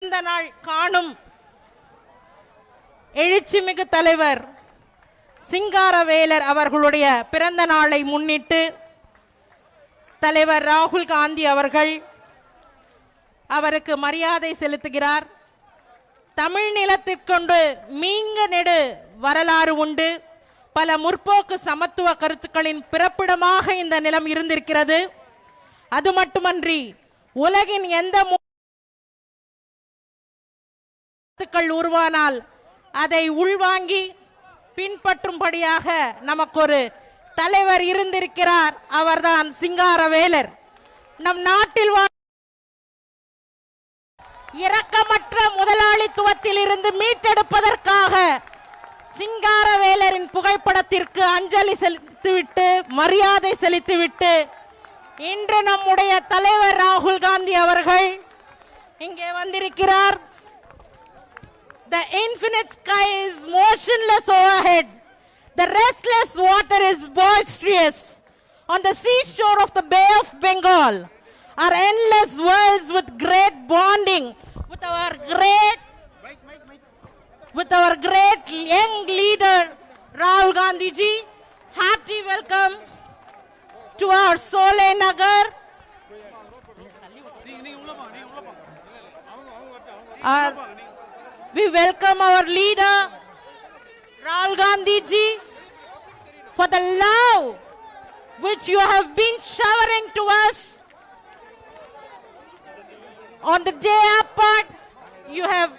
பிறந்த நாள் காணும் எழுச்சிமிகு தலைவர் சிங்காரவேலர் அவர்களுடைய பிறந்த நாளை முன்னிட்டு தலைவர் ராகுல் காந்தி அவர்கள் அவருக்கு மரியாதை செலுத்துகிறார். தமிழ் நிலத்திற்கொண்டு மீங்க நெடு வரலாறு உண்டு. பல முற்போக்கு சமத்துவ கருத்துக்களின் பிறப்பிடமாக இந்த நிலம் இருந்திருக்கிறது. அது மட்டுமன்றி உலகின் எந்த உருவானால் அதை உள்வாங்கி பின்பற்றும்படியாக நமக்கு ஒரு தலைவர் இருந்திருக்கிறார். அவர்தான் சிங்காரவேலர். நம் நாட்டில் இரக்கமற்ற முதலாளித்துவத்தில் இருந்து மீட்டெடுப்பதற்காக சிங்காரவேலரின் புகைப்படத்திற்கு அஞ்சலி செலுத்திவிட்டு மரியாதை செலுத்திவிட்டு இன்று நம்முடைய தலைவர் ராகுல் காந்தி அவர்கள் இங்கே வந்திருக்கிறார். The infinite sky is motionless overhead. The restless water is boisterous. On the seashore of the Bay of Bengal are endless worlds with great bonding with our great young leader Rahul Gandhi ji. Hearty welcome to our Solay Nagar. We welcome our leader Rahul Gandhi ji for the love which you have been showering to us on the day apart. You have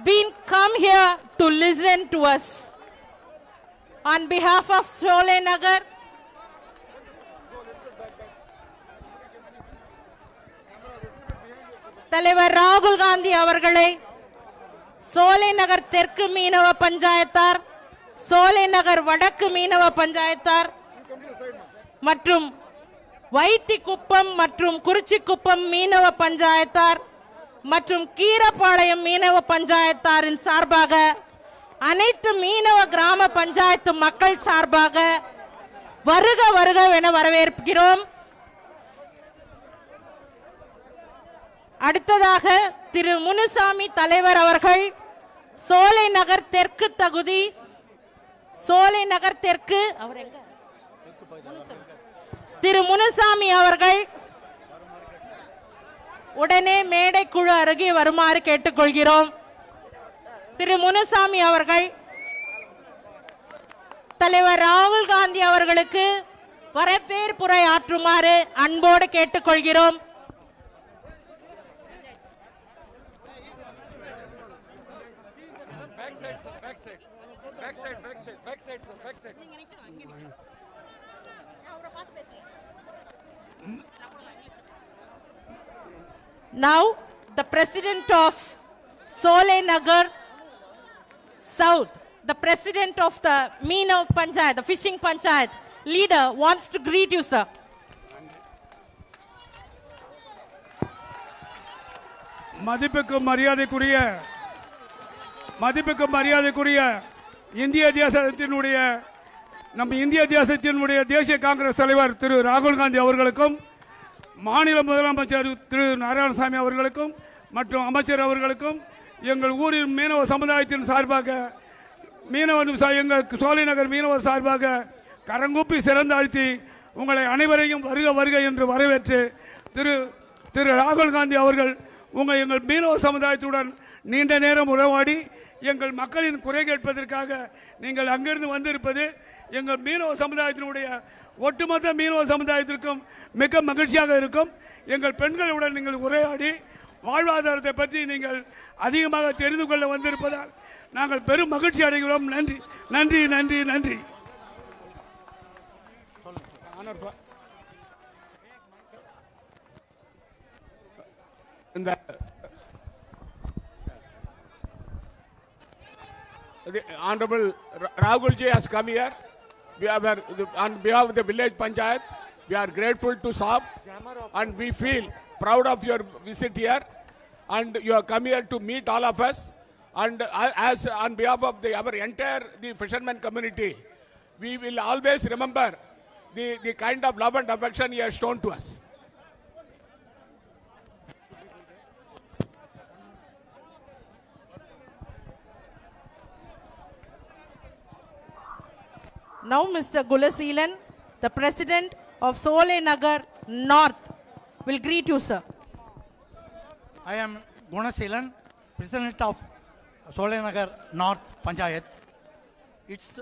been come here to listen to us. On behalf of Solay Nagar, தலைவர் ராகுல் காந்தி அவர்களை சோலை நகர் தெற்கு மீனவ பஞ்சாயத்தார், சோலை நகர் வடக்கு மீனவ பஞ்சாயத்தார் மற்றும் வைத்திக்குப்பம் மற்றும் குறிச்சிக்குப்பம் மீனவ பஞ்சாயத்தார் மற்றும் கீரப்பாளையம் மீனவ பஞ்சாயத்தாரின் சார்பாக அனைத்து மீனவ கிராம பஞ்சாயத்து மக்கள் சார்பாக வருக வருக என வரவேற்கிறோம். அடுத்ததாக திரு முனுசாமி தலைவர் அவர்கள் சோலை நகர் தெற்கு தொகுதி, சோலை நகர் தெற்கு திரு முனுசாமி அவர்கள் உடனே மேடை குழு அருகே வருமாறு கேட்டுக்கொள்கிறோம். திரு முனுசாமி அவர்கள் தலைவர் ராகுல் காந்தி அவர்களுக்கு வரவேற்புரை ஆற்றுமாறு அன்போடு கேட்டுக்கொள்கிறோம். Now the president of Solay Nagar South, the president of the Meena Panchayat, the fishing Panchayat leader wants to greet you, sir. மதிப்புக்கும் மரியாதைக்குரிய இந்திய தேசத்தினுடைய தேசிய காங்கிரஸ் தலைவர் திரு ராகுல் காந்தி அவர்களுக்கும், மாநில முதலமைச்சர் திரு நாராயணசாமி அவர்களுக்கும் மற்றும் அமைச்சர் அவர்களுக்கும் எங்கள் ஊரின் மீனவ சமுதாயத்தின் சார்பாக எங்கள் சோலை நகர் மீனவர் சார்பாக கரங்கூப்பி சிறந்தாழ்த்தி உங்களை அனைவரையும் வருக வருக என்று வரவேற்று திரு ராகுல் காந்தி அவர்கள் எங்கள் மீனவ சமுதாயத்துடன் நீண்ட நேரம் உறவாடி எங்கள் மக்களின் குறை கேட்பதற்காக நீங்கள் அங்கிருந்து வந்திருப்பது எங்கள் மீனவ சமுதாயத்தினுடைய ஒட்டுமொத்த மீனவ சமுதாயத்திற்கும் மிக மகிழ்ச்சியாக இருக்கும். எங்கள் பெண்களுடன் நீங்கள் உரையாடி வாழ்வாதாரத்தை பற்றி நீங்கள் அதிகமாக தெரிந்து கொள்ள வந்திருப்பதால் நாங்கள் பெரும் மகிழ்ச்சி அடைகிறோம். நன்றி நன்றி நன்றி நன்றி. The Honorable Rahul ji has come here. We are on behalf of the village panchayat. We are grateful to Saab and we feel proud of your visit here, and you have come here to meet all of us. And as on behalf of our entire fishermen community, we will always remember the kind of love and affection he has shown to us. Now Mr. Gulaseelan, the President of Sole Nagar North, will greet you, sir. I am Gunaseelan, President of Solanagar North Panchayat. It's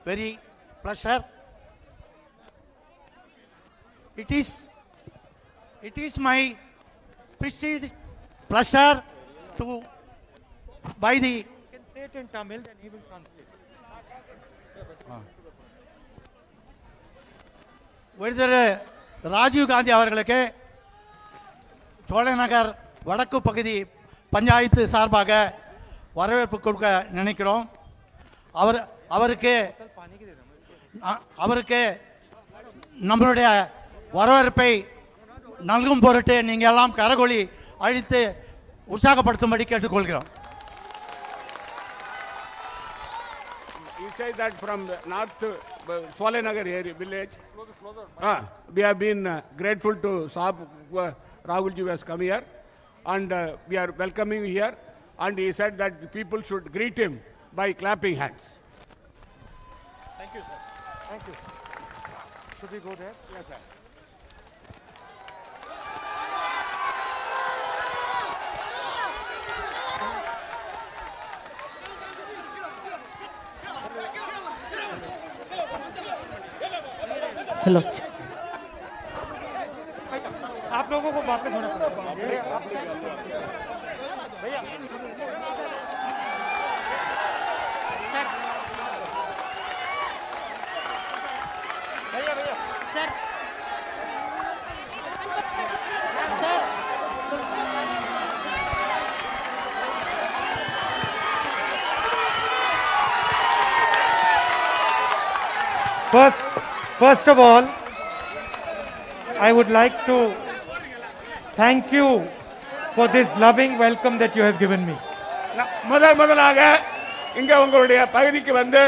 very pleasure. It is my precious pleasure to by the. You can say it in Tamil, then he will translate. விடுதலை ராஜீவ் காந்தி அவர்களுக்கு சோழநகர் வடக்கு பகுதி பஞ்சாயத்து சார்பாக வரவேற்பு கொடுக்க நினைக்கிறோம். அவருக்கு நம்மளுடைய வரவேற்பை நல்கும் பொருட்டு நீங்கள் எல்லாம் கரகொலி அழித்து உற்சாகப்படுத்தும்படி கேட்டுக்கொள்கிறோம். He said that from the north Solanagar area village. We have been grateful to Saab Rahulji has come here, and we are welcoming you here. And he said that people should greet him by clapping hands. Thank you, sir. Thank you. Should we go there? Yes, sir. Hello. आप लोगों को वापस होना पड़ेगा भैया. भैया Sir. Sir. First of all, I would like to thank you for this loving welcome that you have given me. முதலாக இங்க உங்களுடைய பகுதிக்கு வந்து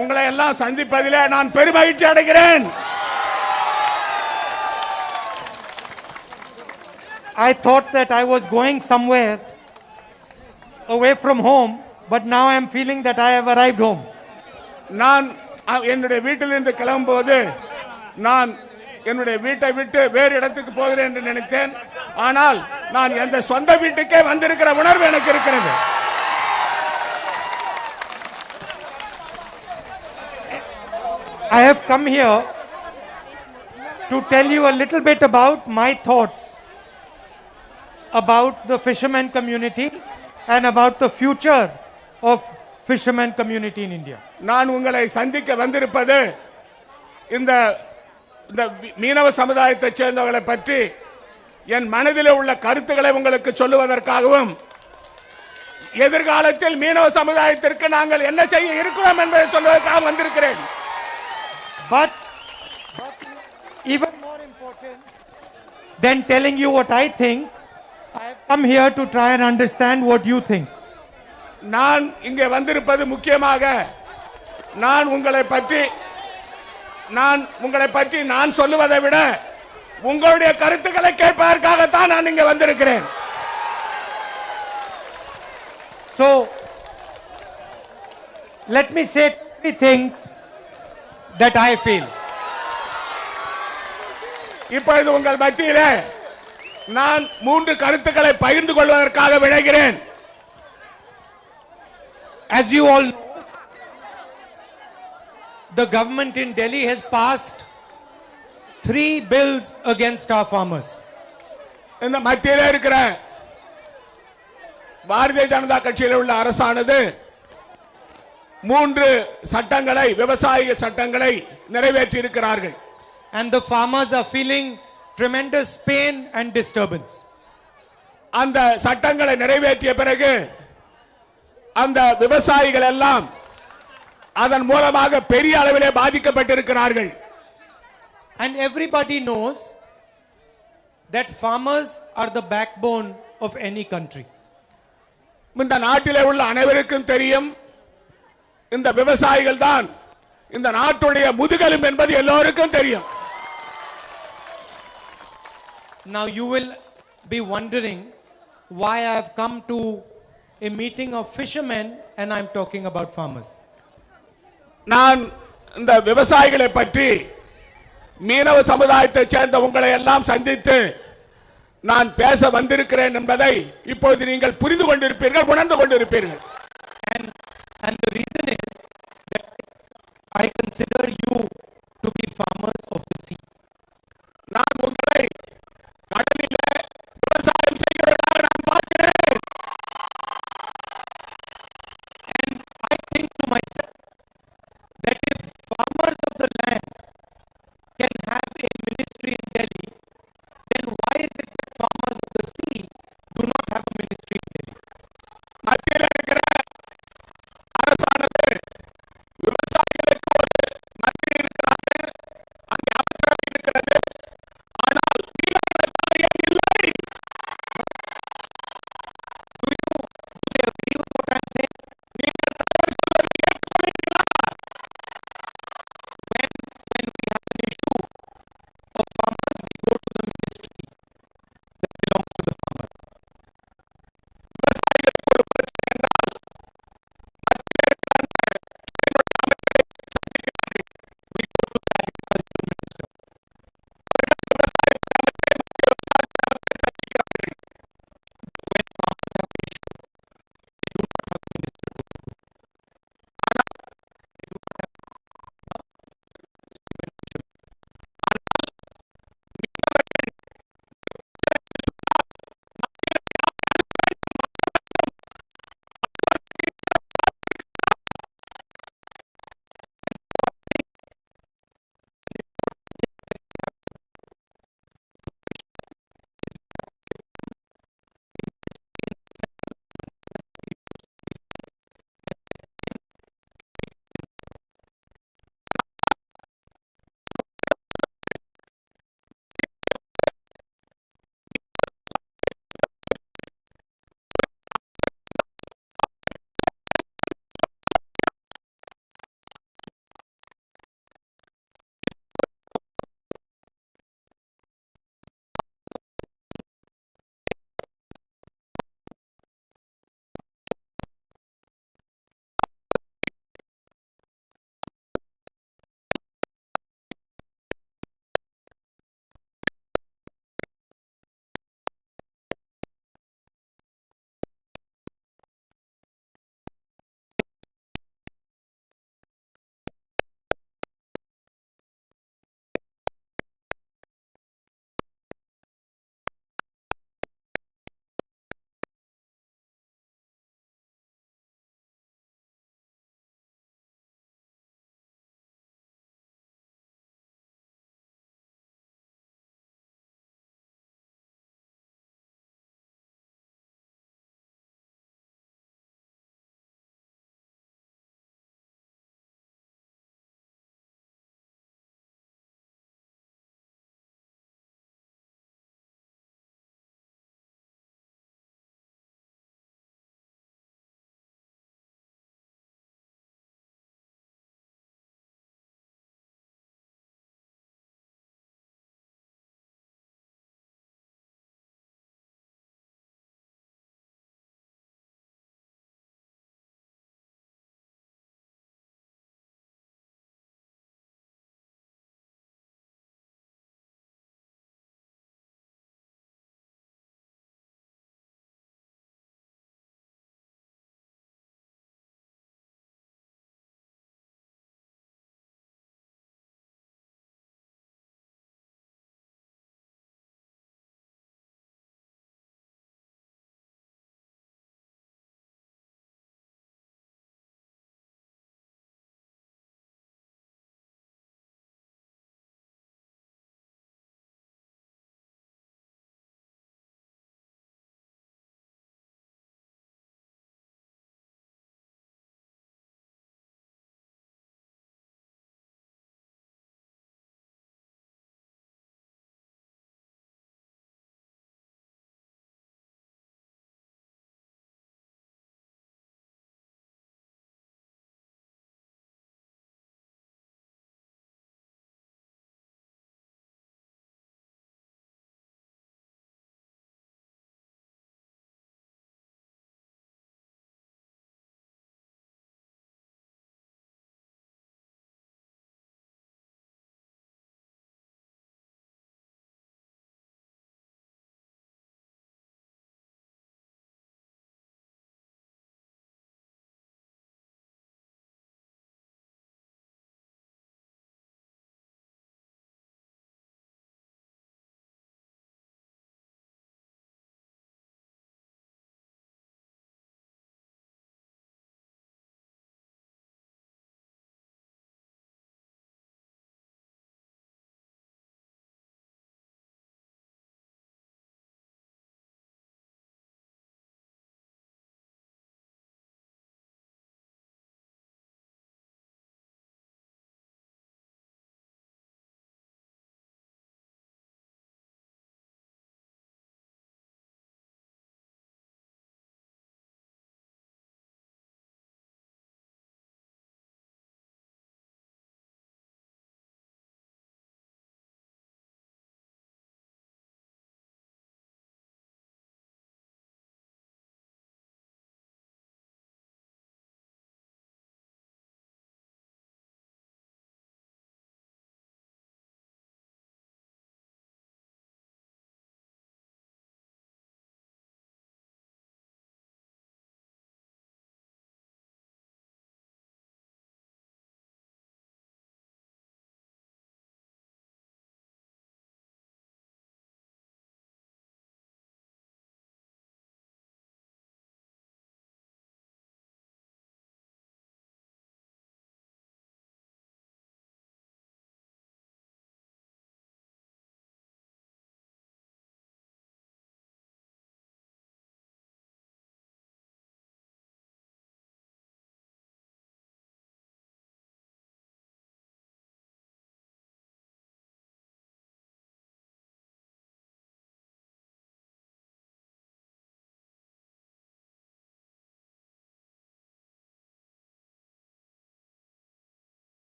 உங்களை எல்லாம் சந்திப்பதிலே நான் பெருமகிழ்ச்சி அடைகிறேன். I thought that I was going somewhere away from home, but now I am feeling that I have arrived home. நான் என்னுடைய வீட்டிலிருந்து கிளம்பும்போது நான் என்னுடைய வீட்டை விட்டு வேறு இடத்துக்கு போகிறேன் என்று நினைத்தேன். ஆனால் நான் எந்த சொந்த வீட்டுக்கே வந்திருக்கிற உணர்வு எனக்கு இருக்கிறது. I have come here to tell you a little bit about my thoughts about the fishermen community and about the future of fishermen community in India. நான் உங்களை சந்திக்க வந்திருப்பது இந்த மீனவ சமுதாயத்தைச் சேர்ந்தவர்களை பற்றி என் மனதில் உள்ள கருத்துக்களை உங்களுக்கு சொல்லுவதற்காகவும் எதிர்காலத்தில் மீனவ சமுதாயத்திற்கு நாங்கள் என்ன செய்ய இருக்கிறோம் என்பதை சொல்வதற்காக வந்திருக்கிறேன். But even more important than telling you what I think, I have come here to try and understand what you think. நான் இங்கே வந்திருப்பது முக்கியமாக நான் உங்களை பற்றி நான் சொல்லுவதை விட உங்களுடைய கருத்துக்களை கேட்பதற்காகத்தான் நான் இங்கே வந்திருக்கிறேன். So let me say 3 things that I feel. இப்பொழுது உங்கள் மத்தியிலே நான் 3 கருத்துக்களை பகிர்ந்து கொள்வதற்காக விளைகிறேன். As you all know, the government in Delhi has passed 3 bills against our farmers. இந்த மத்தியிலே இருக்கிற பாரதிய ஜனதா கட்சியில் உள்ள அரசானது 3 சட்டங்களை விவசாய சட்டங்களை நிறைவேற்றி இருக்கிறார்கள். And the farmers are feeling tremendous pain and disturbance. அந்த சட்டங்களை நிறைவேற்றிய பிறகு அந்த விவசாயிகள் எல்லாம் அதன் மூலமாக பெரிய அளவிலே பாதிக்கப்பட்டிருக்கிறார்கள். And everybody knows that farmers are the backbone of any country. இந்த நாட்டிலே உள்ள அனைவருக்கும் தெரியும் இந்த விவசாயிகள் தான் இந்த நாட்டுடைய முதுகெலும்பு என்பது எல்லோருக்கும் தெரியும். Now you will be wondering why I have come to a meeting of fishermen and I am talking about farmers. நான் இந்த விவசாயிகளை பற்றி மீனவ சமுதாயத்தைச் சேர்ந்த உங்களை எல்லாம் சந்தித்து நான் பேச வந்திருக்கிறேன் என்பதை இப்பொழுது நீங்கள் புரிந்து கொண்டிருப்பீர்கள், உணர்ந்து கொண்டிருப்பீர்கள். And the reason is that I consider you to be farmers of the sea. நான் உங்களை கடலிலே விவசாயம் செய்கிறவர்களாக நான் பார்க்கிறேன். And I think to myself that if farmers of the land can have a ministry in Delhi, then why is it that farmers of the sea do not have a ministry in Delhi? மத்தியில் இருக்கிற அரசானது விவசாயிகளுக்கு ஒரு மந்திரி இருக்கிறார்கள், அங்கே அமைச்சரவை இருக்கிறது, ஆனால் மீனவர்களுக்கு ஏன் இல்லை? Do they agree with what I'm saying? நீங்கள் தலைவர் சொல்வதை ஏற்றுக்கொள்கிறீர்களா? When we have an issue of farmers, we go to the ministry that belongs to the farmers.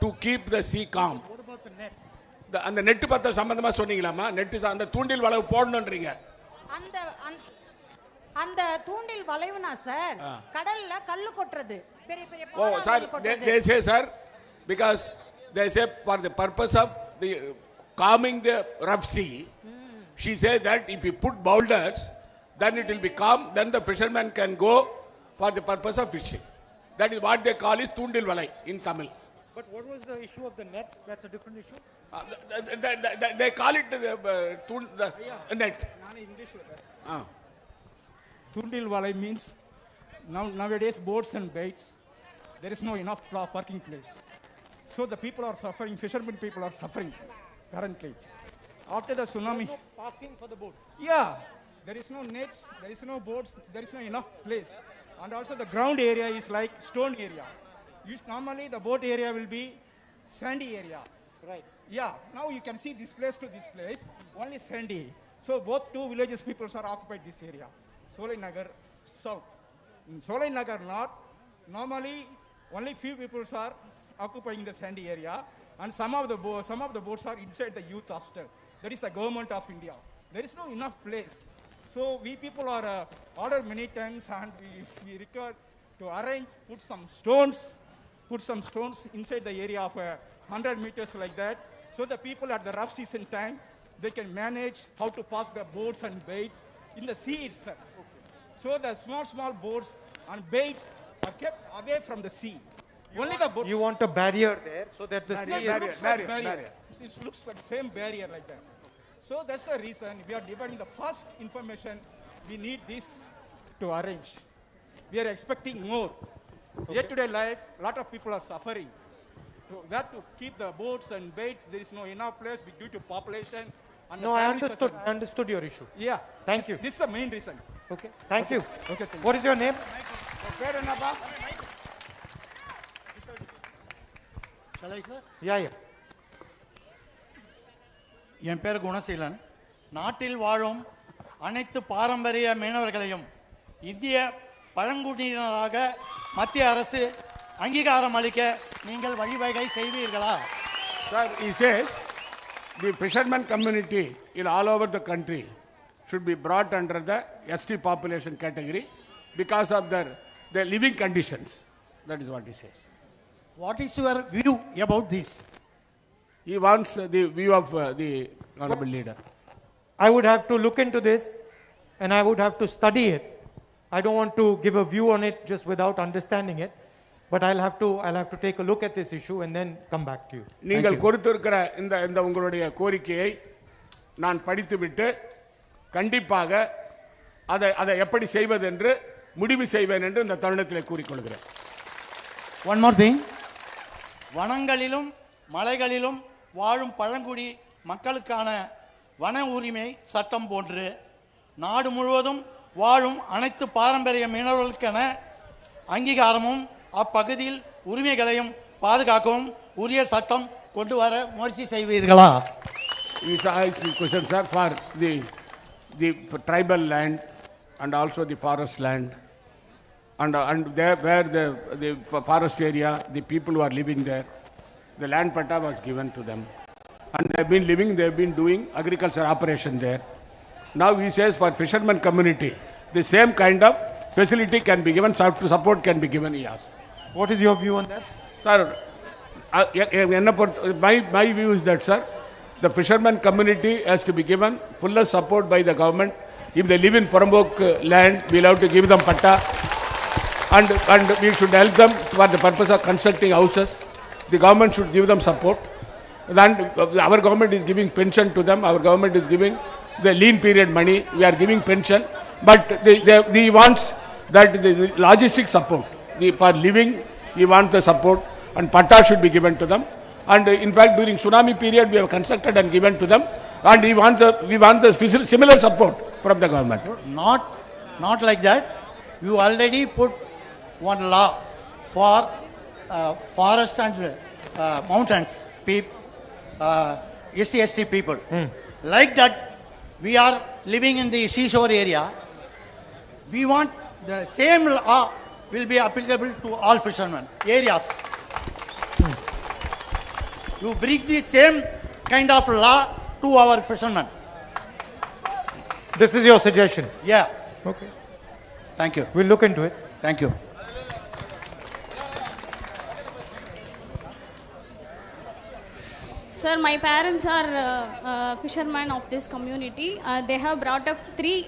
to keep the sea calm. அந்த நெட் பத்த சம்பந்தமா சொன்னீங்களாமா? நெட் அந்த தூண்டில் வளைவு போடணும்ன்றீங்க. அந்த அந்த தூண்டில் வளைவுனா சார் கடல்ல கல்லு கொட்றது பெரிய பெரிய Oh, sir, they say, sir, because they say for the purpose of the calming the rough sea, she says that if you put boulders, then it will be calm, then the fisherman can go for the purpose of fishing. That is what they call is Tundil Valai in Tamil. But what was the issue of the net? That's a different issue. They call it the net. Tundil Valai means nowadays boats and baits, there is no enough parking place. So the people are suffering, fishermen people are suffering currently. After the tsunami. No parking for the boat. Yeah, there is no nets, there is no boats, there is no enough place. And also the ground area is like stone area. Normally the boat area will be sandy area. Right. Yeah, now you can see this place to this place, only sandy. So both two villages peoples are occupied this area. Solai Nagar South. In Solai Nagar North, normally only few peoples are occupying the sandy area, and some of the boats are inside the youth hostel. That is the government of India. There is no enough place. So we people are ordered many times, and we require to arrange, put some stones inside the area of 100 meters like that, so the people at the rough season time, they can manage how to park the boats and baits in the sea itself. So the small boats and baits are kept away from the sea. Only the boats. You want a barrier there so that the sea It looks like barrier. It looks like same barrier like that. So that's the reason we are dividing the first information. We need this to arrange. We are expecting more. Day-to-day life, a lot of people are suffering. So that to keep the boats and baits, there is no enough place due to population. And No, the I families are understood your issue. Yeah. Thank you. This is the main reason. Okay. Thank you. Okay, thank you. What is your name? Fair enough. Shall I, sir? Yeah. என் பேர் குணசீலன். நாட்டில் வாழும் அனைத்து பாரம்பரிய மீனவர்களையும் இந்திய பழங்குடியினராக மத்திய அரசு அங்கீகாரம் அளிக்க நீங்கள் வழிவகை செய்வீர்களா? Sir, he says the fisherman community in all over the country should be brought under the ST population category because of their living conditions. That is what he says. What is your view about this? He wants the view of the honorable leader. I would have to look into this and I would have to study it. I don't want to give a view on it just without understanding it. But I'll have to take a look at this issue and then come back to you. நீங்கள் கொடுத்திருக்கிற இந்த உங்களுடைய கோரிக்கையை நான் படித்துவிட்டு கண்டிப்பாக அதை எப்படி செய்வது என்று முடிவு செய்வேன் என்று இந்த தருணத்தில் கூறிக்கொள்கிறேன். One more thing. வனங்களிலும் மலைகளிலும் வாழும் பழங்குடி மக்களுக்கான வன உரிமை சட்டம் போன்று நாடு முழுவதும் வாழும் அனைத்து பாரம்பரிய மீனவர்களுக்கான அங்கீகாரமும் அப்பகுதியில் உரிமைகளையும் பாதுகாக்கவும் உரிய சட்டம் கொண்டு வர முயற்சி செய்வீர்களா? Question, sir, for the tribal land and also the forest land and there where the forest area, the people who are living there, the land patta was given to them and they have been doing agriculture operation there. Now he says for fisherman community the same kind of facility can be given, support can be given. Yes. What is your view on that? Sir, my view is that, sir, the fisherman community has to be given fullest support by the government. If they live in Porambok land, we'll have to give them patta and we should help them for the purpose of constructing houses. The government should give them support. Then our government is giving pension to them. Our government is giving the lean period money. We are giving pension. But he wants that the logistic support. For living, he wants the support and patta should be given to them. And in fact, during tsunami period, we have constructed and given to them. And we want the similar support from the government. Not like that. You already put one law for forest and mountains, SC/ST people. Like that, we are living in the seashore area. We want the same law will be applicable to all fishermen areas. You bring the same kind of law to our fishermen. This is your suggestion. Yeah. Okay. Thank you. We'll look into it. Thank you. Sir, my parents are fishermen of this community. They have brought up 3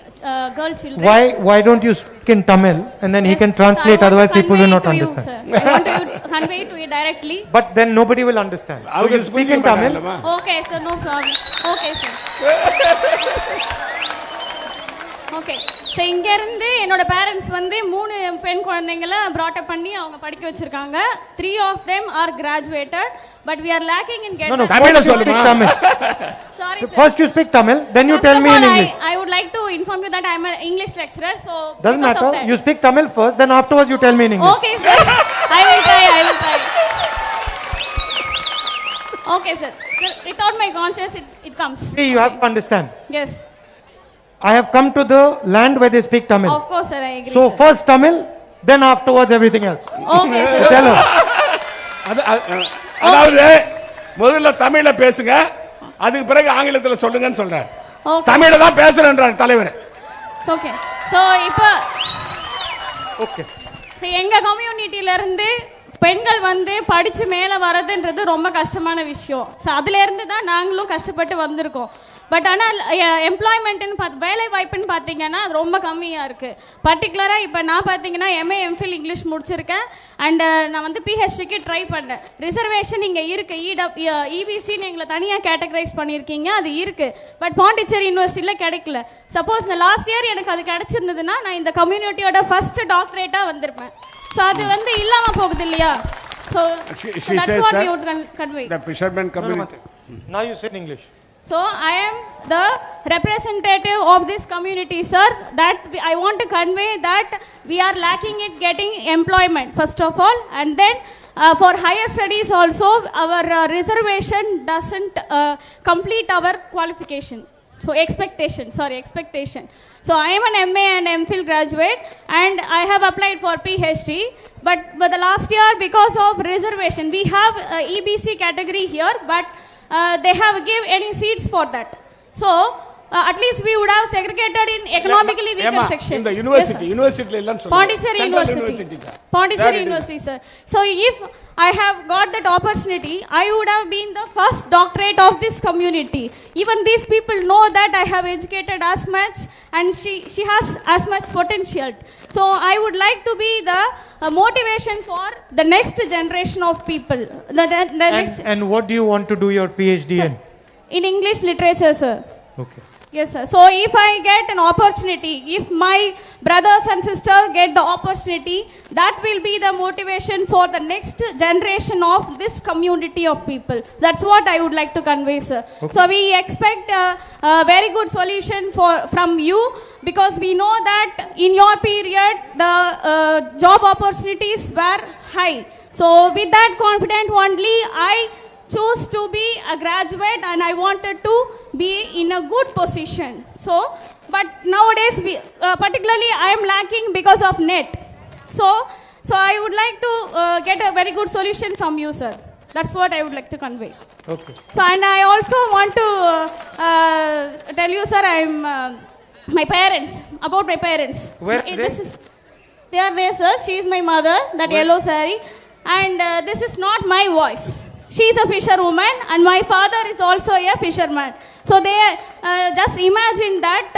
girl children. Why don't you speak in Tamil and then he Yes, can so translate, I want otherwise to people will not convey to understand. You, sir. I want to convey to you directly. But then nobody will understand. So you speak in Tamil. Okay, sir, no problem. Okay, sir. Okay so இங்கேருந்து என்னோட parents வந்து 3 பெண் குழந்தைங்களை brought up பண்ணி அவங்க படிக்க வச்சிருக்காங்க. 3 of them are graduated, but we are lacking in No, getting. first you speak Tamil. Sorry, sir. First you speak Tamil, then you First tell of me in all, English. I would like to inform you that I am an English lecturer, so Doesn't because of matter. that. You speak Tamil first, then afterwards you tell me in English. Okay, sir. I will try. Okay, sir. Sir, without my conscience, it comes. See, you have to understand. Yes. I have come to the land where they speak Tamil. Of course, sir. I agree. So sir. first Tamil, then afterwards everything else. Okay, sir. Tell her. அதாவது முதல்ல தமிழ்ல பேசுங்க, அதுக்கு பிறகு ஆங்கிலத்துல சொல்லுங்கன்னு சொல்றாரு. Okay. தமிழ்ல தான் பேசுறேன்றார் தலைவர். It's okay. So, இப்போ Okay. எங்க கம்யூனிட்டில இருந்து பெண்கள் வந்து படிச்சு மேலே வரதுன்றது ரொம்ப கஷ்டமான விஷயம். ஸோ அதுலேருந்து தான் நாங்களும் கஷ்டப்பட்டு வந்திருக்கோம். பட் ஆனால் எம்ப்ளாய்மெண்ட்டுன்னு வேலை வாய்ப்புன்னு பார்த்தீங்கன்னா அது ரொம்ப கம்மியாக இருக்குது. பர்டிகுலராக இப்போ நான் பார்த்தீங்கன்னா எம்ஏ எம்ஃபில் இங்கிலீஷ் முடிச்சிருக்கேன். அண்டு நான் வந்து பிஹெச்டிக்கு ட்ரை பண்ணேன். ரிசர்வேஷன் இங்கே இருக்குது. இபிசின்னு எங்களை தனியாக கேட்டகரைஸ் பண்ணியிருக்கீங்க, அது இருக்குது. பட் பாண்டிச்சேரி யூனிவர்சிட்டியில் கிடைக்கல. சப்போஸ் இந்த லாஸ்ட் இயர் எனக்கு அது கிடைச்சிருந்ததுன்னா நான் இந்த கம்யூனிட்டியோட ஃபர்ஸ்ட் டாக்டரேட்டாக வந்திருப்பேன். ஸோ அது வந்து இல்லாமல் போகுது இல்லையா? So that's what we would convey. The fishermen community. Now you say in English. So I am the representative of this community, sir. That I want to convey that we are lacking in getting employment first of all, and then for higher studies also our reservation doesn't complete our qualification. So expectation. So I am an MA and MPhil graduate, and I have applied for PhD. But the last year, because of reservation, we have EBC category here, but they have give any seats for that. So at least we would have segregated in economically weaker section. In the university, university இல்லன்னு சொல்லுங்க. Pondicherry University, sir. So if I have got that opportunity, I would have been the first doctorate of this community. Even these people know that I have educated as much, and she has as much potential. So I would like to be the motivation for the next generation of people. And what do you want to do your PhD in? In English literature, sir. Okay. Yes, sir. So if I get an opportunity, if my brothers and sisters get the opportunity, that will be the motivation for the next generation of this community of people. That's what I would like to convey, sir. Okay. So we expect a very good solution from you, because we know that in your period the job opportunities were high. So with that confidence only, I chose to be a graduate, and I wanted to be in a good position. So, but nowadays, particularly I am lacking because of net. So I would like to get a very good solution from you, sir. That's what I would like to convey. Okay. So, and I also want to tell you, sir, my parents, about my parents. Where? They are there, sir. She is my mother, that yellow saree. And this is not my voice. She is a fisherwoman, and my father is also a fisherman. So they just imagine that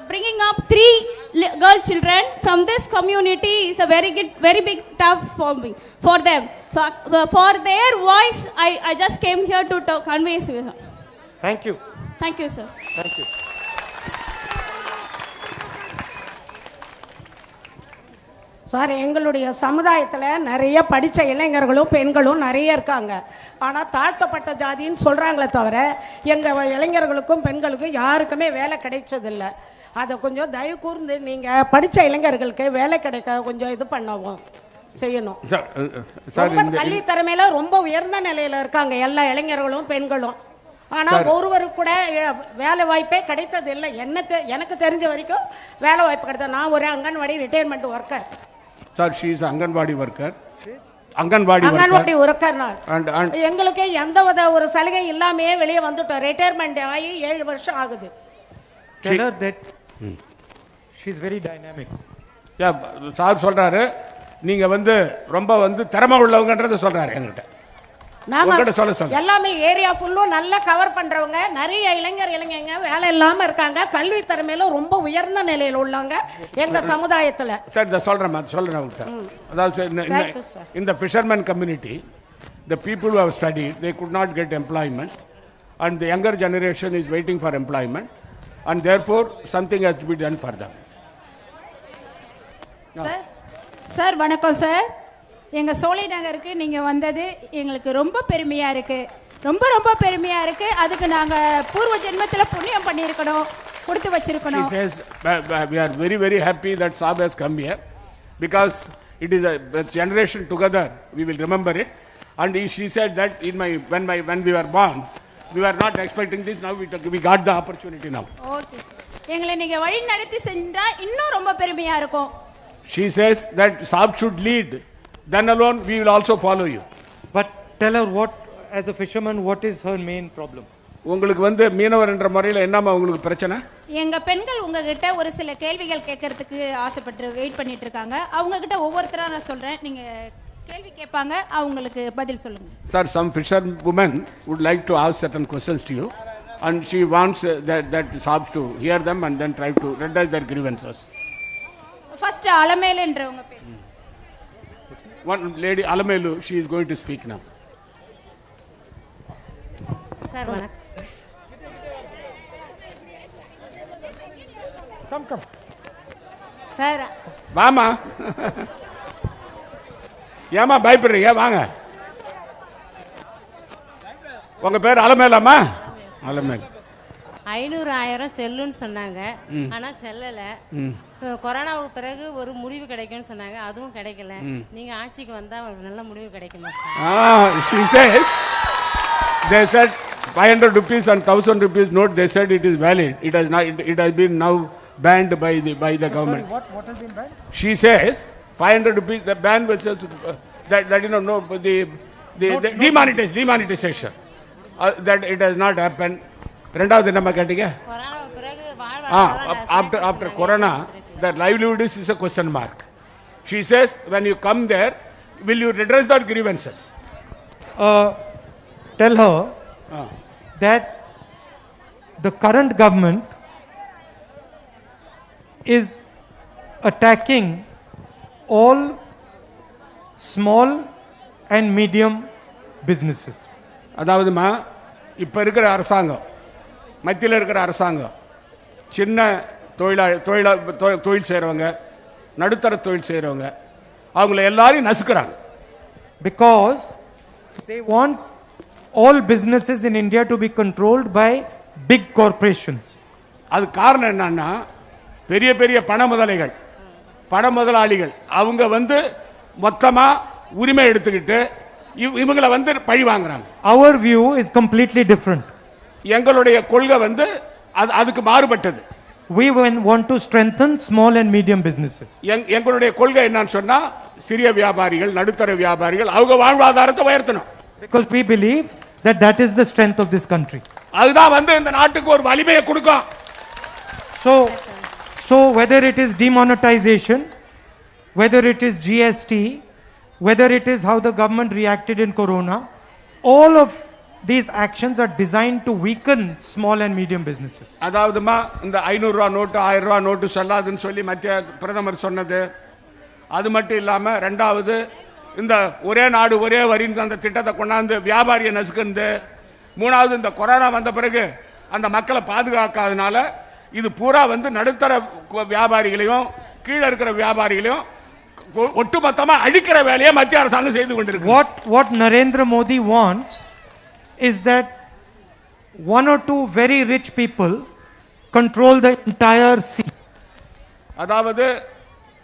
bringing up 3 girl children from this community is a very big task for them. So for their voice, I just came here to convey to you, sir. Thank you. Thank you, sir. Thank you. Sir, எங்களுடைய சமுதாயத்தில் நிறைய படித்த இளைஞர்களும் பெண்களும் நிறைய இருக்காங்க. ஆனால் தாழ்த்தப்பட்ட ஜாதின்னு சொல்கிறாங்களே தவிர எங்கள் இளைஞர்களுக்கும் பெண்களுக்கும் யாருக்குமே வேலை கிடைச்சதில்லை. அதை கொஞ்சம் தயவு கூர்ந்து நீங்கள் படித்த இளைஞர்களுக்கு வேலை கிடைக்க கொஞ்சம் இது பண்ணவும் செய்யணும். ரொம்ப கல்வி திறமையில ரொம்ப உயர்ந்த நிலையில் இருக்காங்க எல்லா இளைஞர்களும் பெண்களும். ஆனால் ஒருவருக்கு கூட வேலை வாய்ப்பே கிடைத்தது இல்லை. எனக்கு தெரிஞ்ச வரைக்கும் வேலை வாய்ப்பு கிடைத்தது. நான் ஒரு Anganwadi retirement worker. Sir, she is an Anganwadi worker. Anganwadi Anganwadi ஒர்க்கர்னார் and எங்களுக்கு எந்த ஒரு சலுகை இல்லாமையே வெளியே வந்துட்டோம். ரிட்டையர்மெண்ட் ஆகி 7 வருஷம் ஆகுது. Tell her that she's very dynamic. Sir சொல்றாரு நீங்க வந்து ரொம்ப வந்து திறமை உள்ளவங்கன்றத சொல்றாரு என்கிட்ட. நாம உங்ககிட்ட சொல்ல எல்லாமே ஏரியா ஃபுல்லும் நல்லா கவர் பண்றவங்க, நிறைய இளைஞங்க வேலை இல்லாம இருக்காங்க, கல்வி திறமையில ரொம்ப உயர்ந்த நிலையில் உள்ளவங்க எங்க சமுதாயத்துல. சார் இத சொல்றேன் உங்ககிட்ட. அதாவது இந்த fisherman community, the people who have studied, they could not get employment, and the younger generation is waiting for employment, and therefore something has to be done for them. Sir வணக்கம் sir. எங்க சோலை நகருக்கு நீங்க வந்தது எங்களுக்கு ரொம்ப பெருமையா இருக்கு, ரொம்ப பெருமையா இருக்கு. அதுக்கு நாங்க பூர்வ ஜென்மத்துல புண்ணியம் பண்ணியிருக்கணும், கொடுத்து வச்சிருக்கணும். She says we are very happy that Saab has come here because it is a generation together, we will remember it. And she said that when we were born, we were not expecting this, now we got the opportunity now. Okay sir, எங்களை நீங்க வழி நடத்தி சென்றா இன்னும் ரொம்ப பெருமையா இருக்கும். She says that Saab should lead, then alone we will also follow you. But tell her what, as a fisherman, what is her main problem? உங்களுக்கு வந்து மீனவர் என்ற முறையில் என்னமா உங்களுக்கு பிரச்சனை? எங்க பெண்கள் உங்ககிட்ட ஒரு சில கேள்விகள் கேட்கறதுக்கு ஆசைப்பட்டு வெயிட் பண்ணிட்டு இருக்காங்க. அவங்க கிட்ட ஒவ்வொருத்தரா நான் சொல்றேன், நீங்க கேள்வி கேட்பாங்க, அவங்களுக்கு பதில் சொல்லுங்க. Sir, some fisherwomen would like to ask certain questions to you, and she wants that Saab to hear them and then try to redress their grievances. First அலமேலுன்றவங்க பேசுங்க. One lady, Alamelu, she is going to speak now. Sir வணக்கம். Come. Sir வாமா. ஏமா பயப்படுறீங்க? வாங்க. உங்க பேர் அலமேலாமா? அலமேல். 500,000 செல்லுன்னு சொன்னாங்க, ஆனா செல்லல. கொரோனாவுக்கு பிறகு ஒரு முடிவு கிடைக்கும்னு சொன்னாங்க, அதுவும் கிடைக்கல. நீங்க ஆட்சிக்கு வந்தா ஒரு நல்ல முடிவு கிடைக்குமா? She says they said 500 rupees and 1000 rupees note, they said it is valid. It has been now banned by the government. What has been banned? She says 500 rupees, the ban was that you know, no, the demonetization, that it has not happened. ரெண்டாவது என்ன கேட்டீங்க? கொரோனாவுக்கு பிறகு after corona, the livelihood is a question mark. She says when you come there, will you redress their grievances? Tell her that the current government is attacking all small and medium businesses. அதாவதுமா இப்ப இருக்கிற அரசாங்கம், மத்தியில் இருக்கிற அரசாங்கம் சின்ன தொழில் செய்கிறவங்க, நடுத்தர தொழில் செய்கிறவங்க, அவங்கள எல்லாரையும் நசுக்கிறாங்க. Because they want all businesses in India to be controlled by big corporations. அது காரணம் என்னன்னா, பெரிய பெரிய பண முதலாளிகள் அவங்க வந்து மொத்தமா உரிமை எடுத்துக்கிட்டு இவங்களை வந்து பழி வாங்குறாங்க. Our view is completely different. எங்களுடைய கொள்கை வந்து அதுக்கு மாறுபட்டது. We want to strengthen small and medium businesses. எங்களுடைய கொள்கை என்னன்னு சொன்னா, சிறிய வியாபாரிகள், நடுத்தர வியாபாரிகள் அவங்க வாழ்வாதாரத்தை உயர்த்தணும். Because we believe that that is the strength of this country. அதுதான் வந்து இந்த நாட்டுக்கு ஒரு வலிமையை கொடுக்கும். So whether it is demonetization, whether it is GST, whether it is how the government reacted in corona, all of these actions are designed to weaken small and medium businesses. அதாவதுமா இந்த 500 ரூபாய் நோட்டு 1000 ரூபாய் note சொல்லாதுன்னு சொல்லி மத்திய பிரதமர் சொன்னது, அது மட்டும் இல்லாம ரெண்டாவது இந்த ஒரே நாடு ஒரே வரின்னு அந்த திட்டத்தை கொண்டாந்து வியாபாரியை நசுக்குது, மூணாவது இந்த கொரோனா வந்த பிறகு அந்த மக்களை பாதுகாக்காதனால இது பூரா வந்து நடுத்தர வியாபாரிகளையும் கீழே இருக்கிற வியாபாரிகளையும் ஒட்டுமொத்தமா அழிக்கிற வேலையை மத்திய அரசாங்கம் செய்து கொண்டிருக்கு. What Narendra Modi wants is that one or two very rich people control the entire sea. அதாவது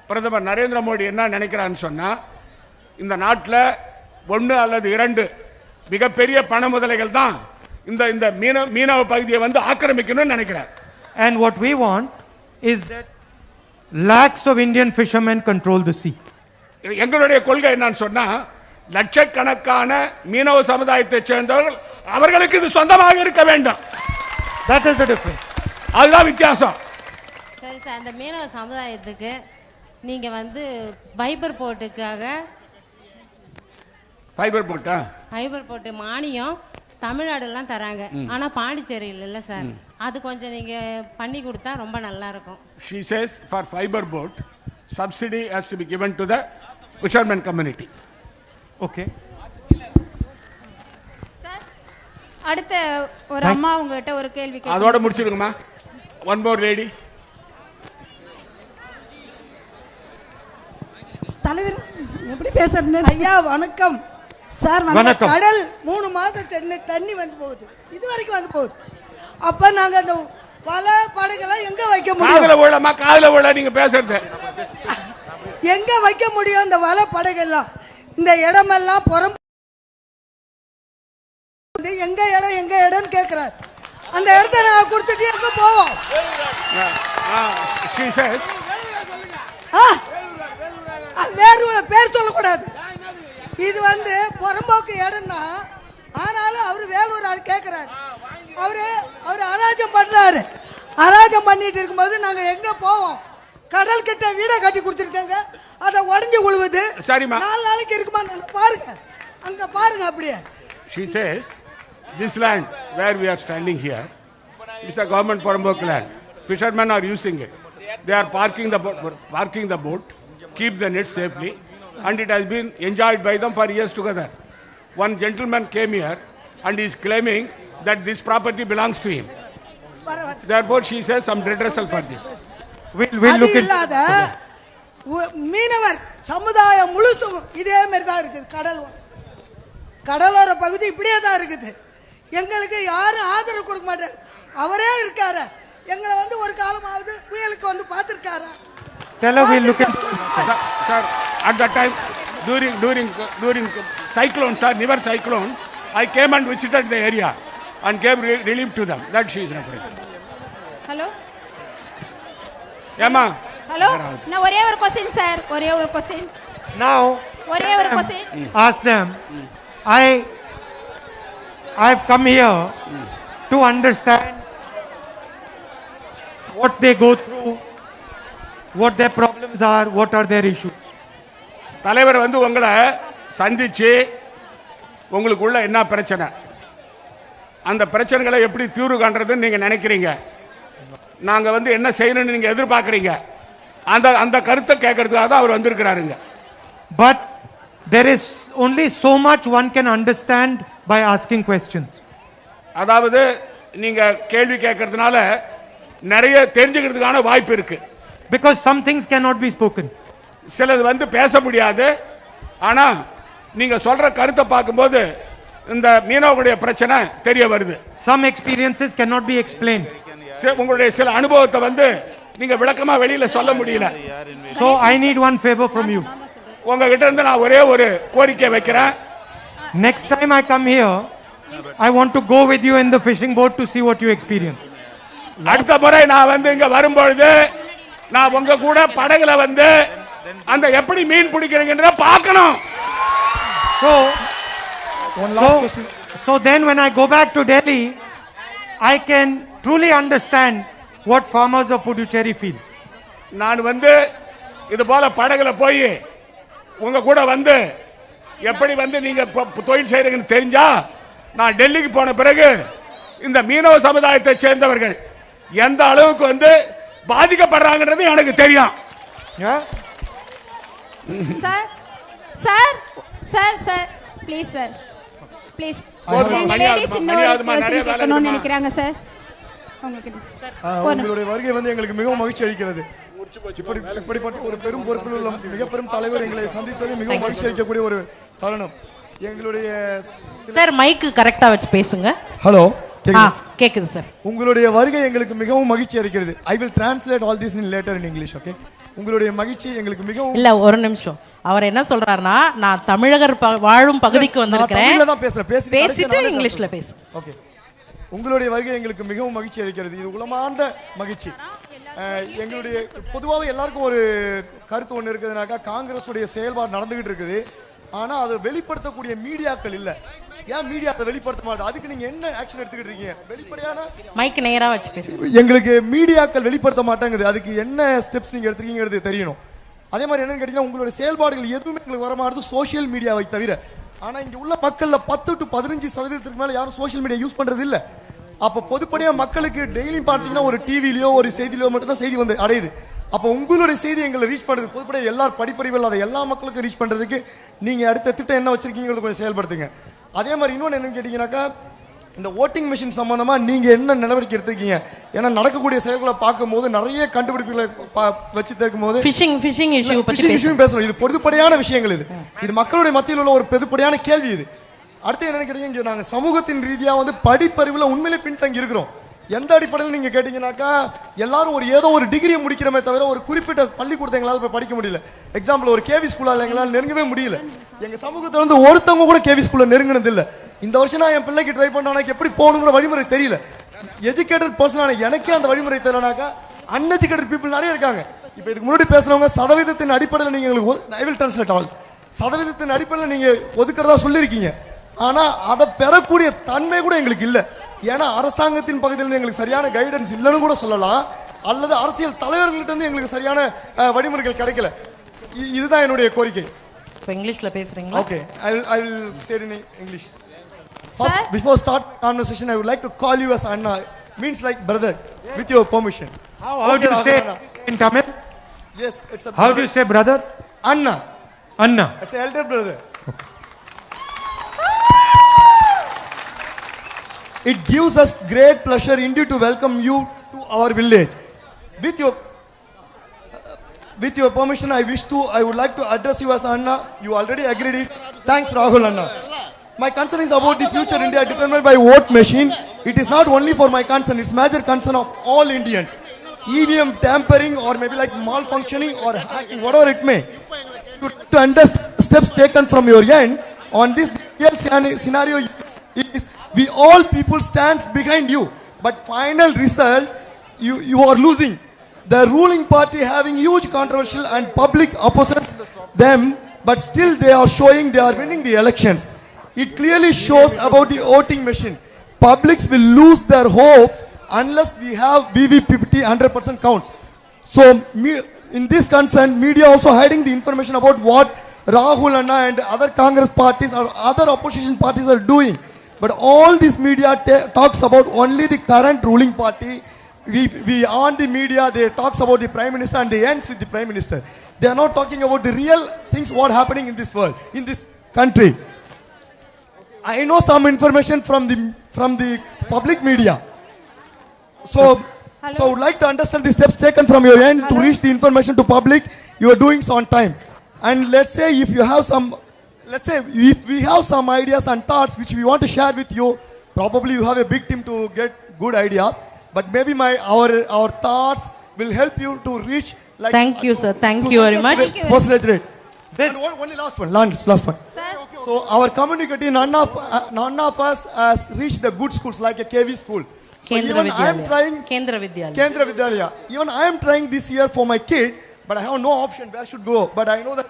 பிரதமர் நரேந்திர மோடி என்ன நினைக்கிறான்னு சொன்னா, இந்த நாட்டில் 1 அல்லது 2 மிகப்பெரிய பண முதலைகள் தான் இந்த மீனவ பகுதியை வந்து ஆக்கிரமிக்கணும்னு நினைக்கிறார். And what we want is that lakhs of Indian fishermen control the sea. எங்களுடைய கொள்கை என்னன்னு சொன்னா, லட்சக்கணக்கான மீனவ சமுதாயத்தைச் சேர்ந்தவர்கள், அவர்களுக்கு இது சொந்தமாக இருக்க வேண்டும். That is the difference. அதுதான் வித்தியாசம். சரி சார், அந்த மீனவ சமுதாயத்துக்கு நீங்க வந்து ஃபைபர் போட்டு மானியம் தமிழ்நாடுலாம் தராங்க. ஆனா பாண்டிச்சேரியில் இல்ல சார். அது கொஞ்சம் நீங்க பண்ணி கொடுத்தா ரொம்ப நல்லா இருக்கும். She says for fiber boat subsidy has to be given to the fishermen community. Okay. Sir, அடுத்த ஒரு அம்மா உங்ககிட்ட ஒரு கேள்வி கேட்க. அதோட முடிச்சிருங்கம்மா. One more lady. தலைவர் எப்படி பேசுறது? ஐயா வணக்கம் சார். வணக்கம். கடல் 3 மாதம் தண்ணி வந்து போகுது, இது வரைக்கும் வந்து போகுது. அப்ப நாங்க அந்த வலை படகெல்லாம் எங்க வைக்க முடியும்? காதுல விழ நீங்க பேசுறது எங்க வைக்க முடியும்? அந்த வலை படகெல்லாம் இந்த இடமெல்லாம் புறம் எங்க இடம்னு கேட்கிறார். அந்த இடத்த நாங்க கொடுத்துட்டு எங்க போவோம்? வேறு பேர் சொல்லக்கூடாது. இது வந்து புறம்போக்கு இடம்னா, ஆனாலும் அவரு வேலூர் கேட்கிறாரு. அவரு அராஜம் பண்றாரு. அராஜம் பண்ணிட்டு இருக்கும்போது நாங்க எங்க போவோம்? கடல் கிட்ட வீடை கட்டி கொடுத்துருக்காங்க, அதை உடஞ்சி உழுவுது. 4 நாளைக்கு இருக்குமா? பாருங்க, அங்க பாருங்க. அப்படியே She says this land where we are standing here is a government Porambok land. Fishermen are using it. They are parking the boat, keep the net safely, and it has been enjoyed by them for years together. One gentleman came here and is claiming that this property belongs to him. Therefore, she says some redressal for this. We'll look இல்லாத மீனவர் சமுதாயம் முழுசும் இதே மாதிரி தான் இருக்குது. கடலோர பகுதி இப்படியே தான் இருக்குது. எங்களுக்கு யாரும் ஆதரவு கொடுக்க மாட்டார். அவரே இருக்காரு. எங்களை வந்து ஒரு காலமாவது புயலுக்கு வந்து பார்த்திருக்காரு. Sir, at that time during cyclone, sir, never cyclone, I came and visited the area and gave relief to them. That she is referring. Hello ஏமா, ஹலோ, நான் ஒரே ஒரு क्वेश्चन சார், ஒரே ஒரு क्वेश्चन. Now, ஒரே ஒரு question. Ask them. I've come here to understand what they go through, what their problems are, what are their issues. தலைவர் வந்து உங்களை சந்திச்சு உங்களுக்குள்ள என்ன பிரச்சனை, அந்த பிரச்சனைகளை எப்படி தீர்வு காண்றதுன்னு நீங்க நினைக்கிறீங்க, நாங்க வந்து என்ன செய்யணும்னு நீங்க எதிர்பார்க்கறீங்க, அந்த கருத்தை கேட்கறதுக்காக தான் அவர் வந்திருக்கிறாருங்க. But there is only so much one can understand by asking questions. அதாவது நீங்க கேள்வி கேட்கறதுனால நிறைய தெரிஞ்சுக்கிறதுக்கான வாய்ப்பு இருக்கு. Because some things cannot be spoken. சிலது வந்து பேச முடியாது. ஆனா நீங்க சொல்ற கருத்தை பார்க்கும்போது இந்த மீனவர்களுடைய பிரச்சனை தெரிய வருது. Some experiences cannot be explained. உங்களுடைய சில அனுபவத்தை வந்து நீங்க விளக்கமா வெளியில சொல்ல முடியல. So I need one favor from you. உங்ககிட்ட இருந்து நான் ஒரே ஒரு கோரிக்கை வைக்கிறேன். Next time I come here, I want to go with you in the fishing boat to see what you experience. அடுத்த முறை நான் வந்து இங்க வரும்பொழுது நான் உங்க கூட படகுல வந்து அந்த எப்படி மீன் பிடிக்கிறீங்கன்றத பார்க்கணும். So then when I go back to Delhi, I can truly understand what farmers of Puducherry feel. நான் வந்து இது போல படகுல போய் உங்க கூட வந்து எப்படி வந்து நீங்க தொழில் செய்றீங்கன்னு தெரிஞ்சா நான் டெல்லிக்கு போன பிறகு இந்த மீனவ சமுதாயத்தை சேர்ந்தவர்கள் எந்த அளவுக்கு வந்து பாதிக்கப்படுறாங்கன்றது எனக்கு தெரியும். Sir sir sir sir please sir please ladies இன்னொரு நினைக்கிறாங்க சார். உங்களுடைய வருகை வந்து எங்களுக்கு மிகவும் மகிழ்ச்சி அளிக்கிறது. இப்படிப்பட்ட ஒரு பெரும் பொறுப்பில் உள்ள மிக பெரும் தலைவர் எங்களை சந்தித்தது மிகவும் மகிழ்ச்சி அளிக்கக்கூடிய ஒரு தருணம். எங்களுடைய சார் மைக்கு கரெக்டா வச்சு பேசுங்க. ஹலோ, கேக்குது சார். உங்களுடைய வருகை எங்களுக்கு மிகவும் மகிழ்ச்சி அளிக்கிறது. I will translate all this in later in English. Okay, உங்களுடைய மகிழ்ச்சி எங்களுக்கு மிகவும். இல்ல, ஒரு நிமிஷம். அவர் என்ன சொல்றாருன்னா, நான் தமிழகர் வாழும் பகுதிக்கு வந்திருக்கிறேன், பேசிட்டு இங்கிலீஷ்ல பேசு. ஓகே, உங்களுடைய வருகை எங்களுக்கு மிகவும் மகிழ்ச்சி அளிக்கிறது. இது உளமார்ந்த மகிழ்ச்சி. எங்களுடைய பொதுவாக எல்லாருக்கும் ஒரு கருத்து ஒன்று இருக்குதுனாக்கா, காங்கிரஸுடைய செயல்பாடு நடந்துகிட்டு இருக்குது. ஆனா அதை வெளிப்படுத்தக்கூடிய மீடியாக்கள் இல்ல. ஏன் மீடியா அதை வெளிப்படுத்த மாட்டேங்குது? அதுக்கு நீங்க என்ன ஆக்ஷன் எடுத்துக்கிட்டு இருக்கீங்க? வெளிப்படையான மைக் நேரா வச்சு பேசுங்க. எங்களுக்கு மீடியாக்கள் வெளிப்படுத்த மாட்டேங்குது, அதுக்கு என்ன ஸ்டெப்ஸ் நீங்க எடுத்துக்கீங்கிறது தெரியணும். அதே மாதிரி என்னன்னு கேட்டீங்கன்னா உங்களுடைய செயல்பாடுகள் எதுவுமே எங்களுக்கு வரமாட்டது சோஷியல் மீடியாவை தவிர. ஆனா இங்க உள்ள மக்கள்ல 10 to 15% மேல யாரும் சோஷியல் மீடியா யூஸ் பண்றது இல்ல. அப்ப பொதுப்படையா மக்களுக்கு டெய்லி பார்த்தீங்கன்னா ஒரு டிவிலயோ ஒரு செய்தியிலோ மட்டும் தான் செய்தி வந்து அடையுது. அப்ப உங்களுடைய செய்தி எங்களை ரீச் பண்றது பொதுப்படையா எல்லாரும் படிப்பறிவு இல்லாத எல்லா மக்களுக்கும் ரீச் பண்றதுக்கு நீங்க அடுத்த திட்டம் என்ன வச்சிருக்கீங்கிறது கொஞ்சம் செயல்படுத்துங்க. அதே மாதிரி இன்னொன்று என்னன்னு கேட்டீங்கன்னாக்கா இந்த ஓட்டிங் மிஷின் சம்பந்தமா நீங்க என்ன நடவடிக்கை எடுத்திருக்கீங்க? ஏன்னா நடக்கக்கூடிய செயல்களை பார்க்கும்போது நிறைய கண்டுபிடிப்புகளை வச்சு தேர்க்கும்போது ஃபிஷிங் இஷ்யூ பேசணும். இது பொதுப்படையான விஷயங்கள், இது மக்களுடைய மத்தியில் உள்ள ஒரு பொதுப்படையான கேள்வி. இது அடுத்து என்னன்னு கேட்டீங்க, நாங்கள் சமூகத்தின் ரீதியா வந்து படிப்பறிவில் உண்மையிலே பின்தங்கி இருக்கிறோம். எந்த அடிப்படையில் நீங்க கேட்டீங்கன்னாக்கா எல்லாரும் ஏதோ ஒரு டிகிரியை முடிக்கிறமே தவிர ஒரு குறிப்பிட்ட பள்ளிக்கூடத்தை எங்களால் போய் படிக்க முடியல. எக்ஸாம்பிள் ஒரு கேவி ஸ்கூலால் எங்களால் நெருங்கவே முடியல. எங்க சமூகத்தில் வந்து ஒருத்தவங்க கூட கேவி ஸ்கூல்ல நெருங்கினது இல்லை. இந்த வருஷம் நான் என் பிள்ளைக்கு ட்ரை பண்ண எப்படி போகணுங்கிற வழிமுறை தெரியல. எஜுகேட்டட் பர்சனான எனக்கே அந்த வழிமுறை தெரியலனாக்கா அன்எஜுகேட்டட் பீப்புள் நிறைய இருக்காங்க. இப்போ இதுக்கு முன்னாடி பேசுறவங்க சதவீதத்தின் அடிப்படையில் நீங்க எங்களுக்கு ஐ வில் டிரான்ஸ்லேட் ஆல் சதவீதத்தின் அடிப்படையில் நீங்க ஒதுக்கிறதா சொல்லியிருக்கீங்க. ஆனா அதை பெறக்கூடிய தன்மை கூட எங்களுக்கு இல்லை. ஏன்னா அரசாங்கத்தின் பகுதியில் எங்களுக்கு சரியான கைடன்ஸ் இல்லைன்னு கூட சொல்லலாம், அல்லது அரசியல் தலைவர்கள்ட்ட இருந்து எங்களுக்கு சரியான வழிமுறைகள் கிடைக்கல. இதுதான் என்னுடைய கோரிக்கை. இப்போ இங்கிலீஷ்ல பேசுறீங்களா? Okay, I will say it in English. First, before start conversation, I would like to call you as Anna. Means like brother, with your permission. How do you say in Tamil? Yes, it's a brother. How do you say brother? Anna. Anna. It's an elder brother. It gives us great pleasure indeed to welcome you to our village. With your permission, I would like to address you as Anna. You already agreed it. Thanks, Rahul Anna. My concern is about the future India determined by vote machine. It is not only for my concern, it's major concern of all Indians. EVM tampering or maybe like malfunctioning or hacking, whatever it may. To understand steps taken from your end on this real scenario is we all people stands behind you. But final result, you are losing. The ruling party having huge controversial and public opposes them, but still they are showing they are winning the elections. It clearly shows about the voting machine. Publics will lose their hopes unless we have VVPT 100% counts. So in this concern, media also hiding the information about what Rahul Anna and other Congress parties or other opposition parties are doing. But all this media talks about only the current ruling party. We on the media, they talks about the Prime Minister and they ends with the Prime Minister. They are not talking about the real things what happening in this world, in this country. I know some information from the public media. So I would like to understand the steps taken from your end to reach the information to public. You are doing so on time. And let's say if we have some ideas and thoughts which we want to share with you, probably you have a big team to get good ideas. But maybe our thoughts will help you to reach. Like, thank you, sir. Thank you very much. Percentage rate. Only last one. Sir. So our community, none of us has reached the good schools like a KV school. So even I am trying. Kendra Vidyalaya. Even I am trying this year for my kid, but I have no option where I should go. But I know that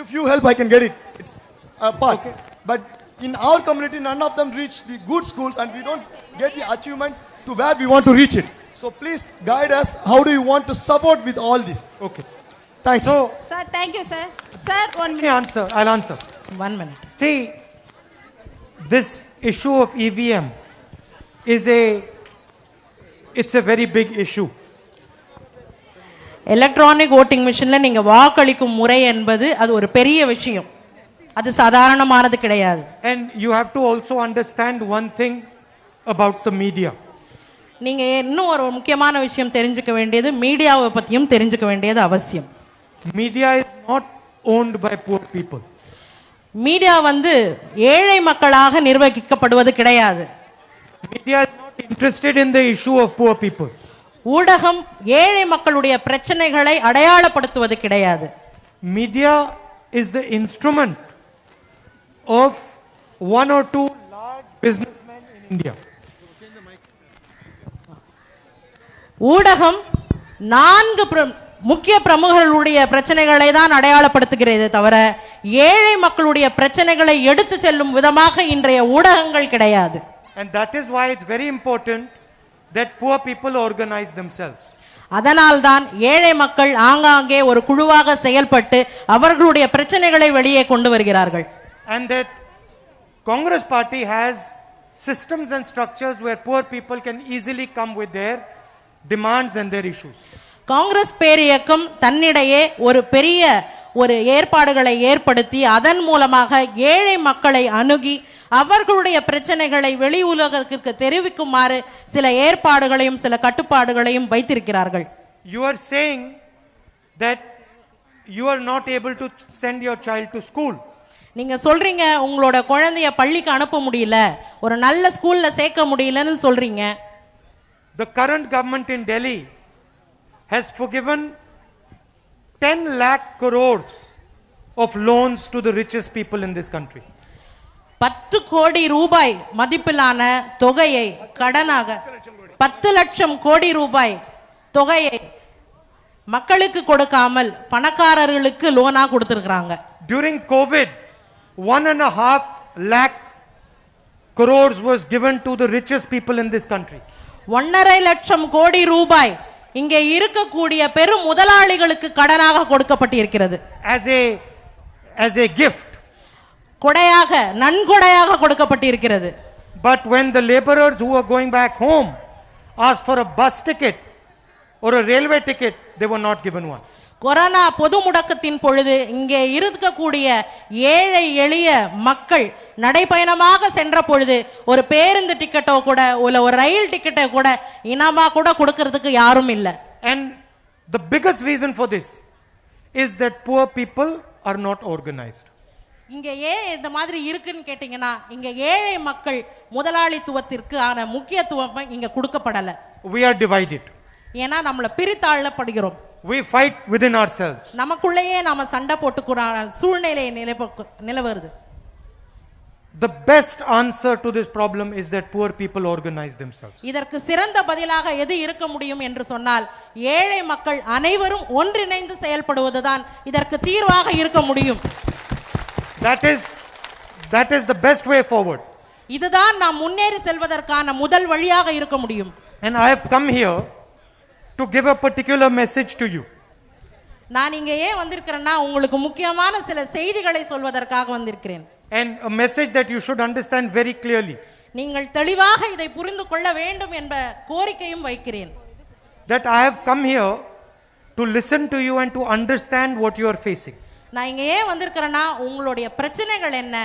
if you help, I can get it. It's a part. Okay. But in our community, none of them reach the good schools, and we don't get the achievement to where we want to reach it. So please guide us. How do you want to support with all this? Okay. Thanks. So, Sir, thank you, sir. Sir, 1 minute. I'll answer. 1 minute. See, this issue of EVM it's a very big issue. Electronic voting மிஷின்ல நீங்க வாக்களிக்கும் முறை என்பது அது ஒரு பெரிய விஷயம். அது சாதாரணமானது கிடையாது. And you have to also understand one thing about the media. நீங்க இன்னும் ஒரு முக்கியமான விஷயம் தெரிஞ்சுக்க வேண்டியது மீடியாவை பத்தியும் தெரிஞ்சுக்க வேண்டியது அவசியம். Media is not owned by poor people. Media வந்து ஏழை மக்களாக நிர்வகிக்கப்படுவது கிடையாது. Media is not interested in the issue of poor people. ஊடகம் ஏழை மக்களுடைய பிரச்சனைகளை அடையாளப்படுத்துவது கிடையாது. Media is the instrument of one or two large businessmen in India. ஊடகம் முக்கிய பிரமுகர்களுடைய பிரச்சனைகளை தான் அடையாளப்படுத்துகிறதே தவிர ஏழை மக்களுடைய பிரச்சனைகளை எடுத்து செல்லும் விதமாக இன்றைய ஊடகங்கள் கிடையாது. And that is why it's very important that poor people organize themselves. அதனால்தான் ஏழை மக்கள் ஆங்காங்கே ஒரு குழுவாக செயல்பட்டு அவர்களுடைய பிரச்சனைகளை வெளியே கொண்டு வருகிறார்கள். And that Congress party has systems and structures where poor people can easily come with their demands and their issues. Congress பேரியக்கம் தன்னிடையே ஒரு பெரிய ஏற்பாடுகளை ஏற்படுத்தி அதன் மூலமாக ஏழை மக்களை அணுகி அவர்களுடைய பிரச்சனைகளை வெளி உலகத்திற்கு தெரிவிக்குமாறு சில ஏற்பாடுகளையும் சில கட்டுப்பாடுகளையும் வைத்திருக்கிறார்கள். You are saying that you are not able to send your child to school. நீங்க சொல்றீங்க உங்களோட குழந்தைய பள்ளிக்கு அனுப்ப முடியல, ஒரு நல்ல ஸ்கூல்ல சேர்க்க முடியலன்னு சொல்றீங்க. The current government in Delhi has forgiven 10 lakh crores of loans to the richest people in this country. 10 கோடி ரூபாய் மதிப்பிலான தொகையை கடனாக 10 லட்சம் கோடி ரூபாய் தொகையை மக்களுக்கு கொடுக்காமல் பணக்காரர்களுக்கு லோனா கொடுத்திருக்காங்க. During COVID, 1.5 lakh crores was given to the richest people in this country. 1.5 லட்சம் கோடி ரூபாய் இங்கே இருக்கக்கூடிய பெரும் முதலாளிகளுக்கு கடனாக கொடுக்கப்பட்டிருக்கிறது. As a gift. கொடையாக நன்கொடையாக கொடுக்கப்பட்டிருக்கிறது. But when the laborers who are going back home asked for a bus ticket or a railway ticket, they were not given one. Corona பொது முடக்கத்தின் பொழுது இங்கே இருக்கக்கூடிய ஏழை எளிய மக்கள் நடைபயணமாக சென்ற பொழுது ஒரு பேருந்து டிக்கெட்டோ கூட ஒரு ரயில் டிக்கெட்டோ கூட இனமா கூட கொடுக்கிறதுக்கு யாரும் இல்லை. And the biggest reason for this is that poor people are not organized. இங்க ஏன் இந்த மாதிரி இருக்குன்னு கேட்டீங்கன்னா இங்க ஏழை மக்கள் முதலாளித்துவத்திற்கு ஆன முக்கியத்துவம் இங்க கொடுக்கப்படல. We are divided. ஏன்னா நம்மள பிரித்தாளப்படுகிறோம். We fight within ourselves. நமக்குள்ளேயே நாம சண்டை போட்டுக்கிற சூழ்நிலை நிலவுது. The best answer to this problem is that poor people organize themselves. இதற்கு சிறந்த பதிலாக எது இருக்க முடியும் என்று சொன்னால் ஏழை மக்கள் அனைவரும் ஒன்றிணைந்து செயல்படுவதுதான் இதற்கு தீர்வாக இருக்க முடியும். That is the best way forward. இதுதான் நாம் முன்னேறி செல்வதற்கான முதல் வழியாக இருக்க முடியும். And I have come here to give a particular message to you. நான் இங்கே ஏன் வந்திருக்கிறேன்னா உங்களுக்கு முக்கியமான சில செய்திகளை சொல்வதற்காக வந்திருக்கிறேன். And a message that you should understand very clearly. நீங்கள் தெளிவாக இதை புரிந்து கொள்ள வேண்டும் என்ற கோரிக்கையும் வைக்கிறேன். That I have come here to listen to you and to understand what you are facing. நான் இங்கே ஏன் வந்திருக்கிறேன்னா உங்களுடைய பிரச்சனைகள் என்ன,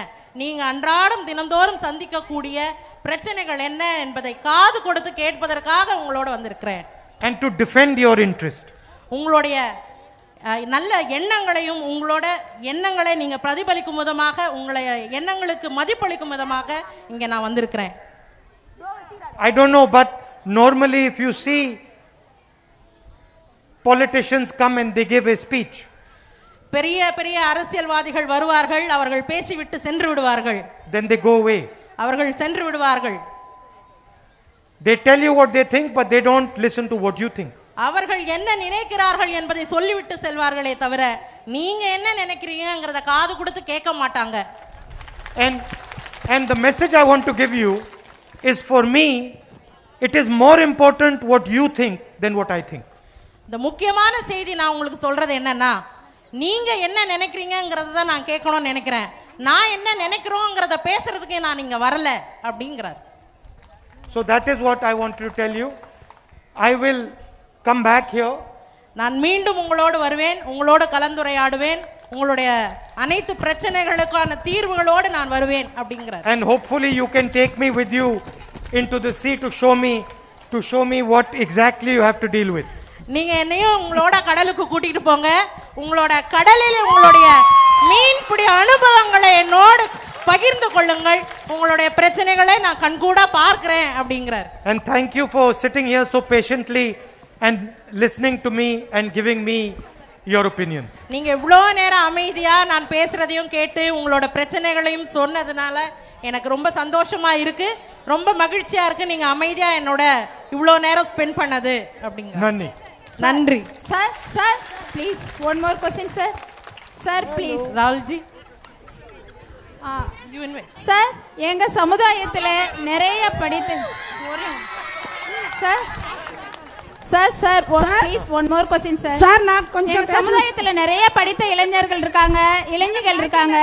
நீங்க அன்றாடம் தினந்தோறும் சந்திக்கக்கூடிய பிரச்சனைகள் என்ன என்பதை காது கொடுத்து கேட்பதற்காக உங்களோட வந்திருக்கிறேன். And to defend your interest. உங்களுடைய நல்ல எண்ணங்களையும் உங்களோட எண்ணங்களை நீங்க பிரதிபலிக்கும் விதமாக உங்களுடைய எண்ணங்களுக்கு மதிப்பளிக்கும் விதமாக இங்க நான் வந்திருக்கிறேன். I don't know, but normally if you see politicians come and they give a speech. பெரிய பெரிய அரசியல்வாதிகள் வருவார்கள், அவர்கள் பேசிவிட்டு சென்று விடுவார்கள். Then they go away. அவர்கள் சென்று விடுவார்கள். They tell you what they think, but they don't listen to what you think. அவர்கள் என்ன நினைக்கிறார்கள் என்பதை சொல்லிவிட்டு செல்வார்களே தவிர நீங்க என்ன நினைக்கிறீங்கங்கறத காது கொடுத்து கேட்க மாட்டாங்க. And the message I want to give you is, for me it is more important what you think than what I think. இந்த முக்கியமான செய்தி நான் உங்களுக்கு சொல்றது என்னன்னா, நீங்க என்ன நினைக்கிறீங்கங்கறத தான் நான் கேட்கணும்னு நினைக்கிறேன். நான் என்ன நினைக்கிறோம்ங்கறத பேசுறதுக்கு நான் இங்க வரல அப்படிங்கறார். So that is what I want to tell you. I will come back here. நான் மீண்டும் உங்களோடு வருவேன், உங்களோடு கலந்துரையாடுவேன், உங்களுடைய அனைத்து பிரச்சனைகளுக்கான தீர்வுகளோடு நான் வருவேன் அப்படிங்கறார். And hopefully you can take me with you into the sea to show me what exactly you have to deal with. நீங்க என்னையும் உங்களோட கடலுக்கு கூட்டிட்டு போங்க, உங்களோட கடலில் உங்களுடைய மீன்பிடி அனுபவங்களை என்னோடு பகிர்ந்து கொள்ளுங்கள், உங்களுடைய பிரச்சனைகளை நான் கண்கூட பார்க்கிறேன் அப்படிங்கறார். And thank you for sitting here so patiently and listening to me and giving me your opinions. நீங்க இவ்வளவு நேரம் அமைதியா நான் பேசுறதையும் கேட்டு உங்களோட பிரச்சனைகளையும் சொன்னதுனால எனக்கு ரொம்ப சந்தோஷமா இருக்கு, ரொம்ப மகிழ்ச்சியா இருக்கு. நீங்க அமைதியா என்னோட இவ்வளவு நேரம் ஸ்பெண்ட் பண்ணது அப்படிங்க. நன்றி. நன்றி. Sir please one more question sir. Sir please. Rahulji sir எங்க சமுதாயத்தில் நிறைய படித்து sir please one more question sir. Sir நான் கொஞ்சம் எங்க சமுதாயத்தில் நிறைய படித்த இளைஞர்கள் இருக்காங்க.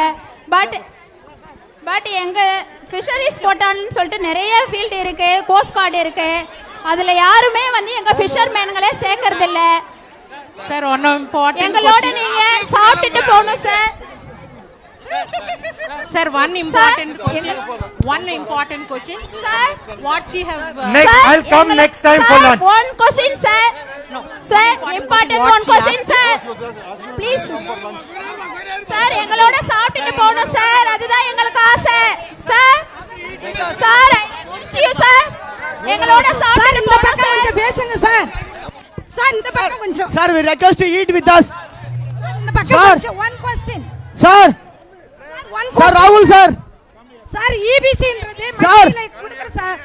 பட் எங்க ஃபிஷரிஸ் கோட்டான்னு சொல்லிட்டு நிறைய ஃபீல்டு இருக்கு, கோஸ்ட் கார்டு இருக்கு. அதுல யாருமே வந்து எங்க ஃபிஷர்மேன்களே சேர்க்கறது இல்ல சார். ஒன் இம்பார்ட்டன்ட் எங்களோட நீங்க சாப்பிட்டுட்டு போகணும் sir. Sir, one important question. Sir, what she have. Next, I'll come next time for lunch. One question, sir. No. Sir, important one question, sir. Please. Sir, எங்களோட சாப்பிட்டுட்டு போகணும் சார். அதுதான் எங்களுக்கு ஆசை. Sir, I you sir. எங்களோட சாப்பிட்டுட்டு போகணும் sir. கொஞ்சம் பேசுங்க சார். சார் இந்த பக்கம் கொஞ்சம். Sir, we request to eat with us. இந்த பக்கம் கொஞ்சம் one question. Sir. Sir, Rahul sir. Sir EBC ன்றது Sir. மக்களுக்கு கொடுக்குற சார்.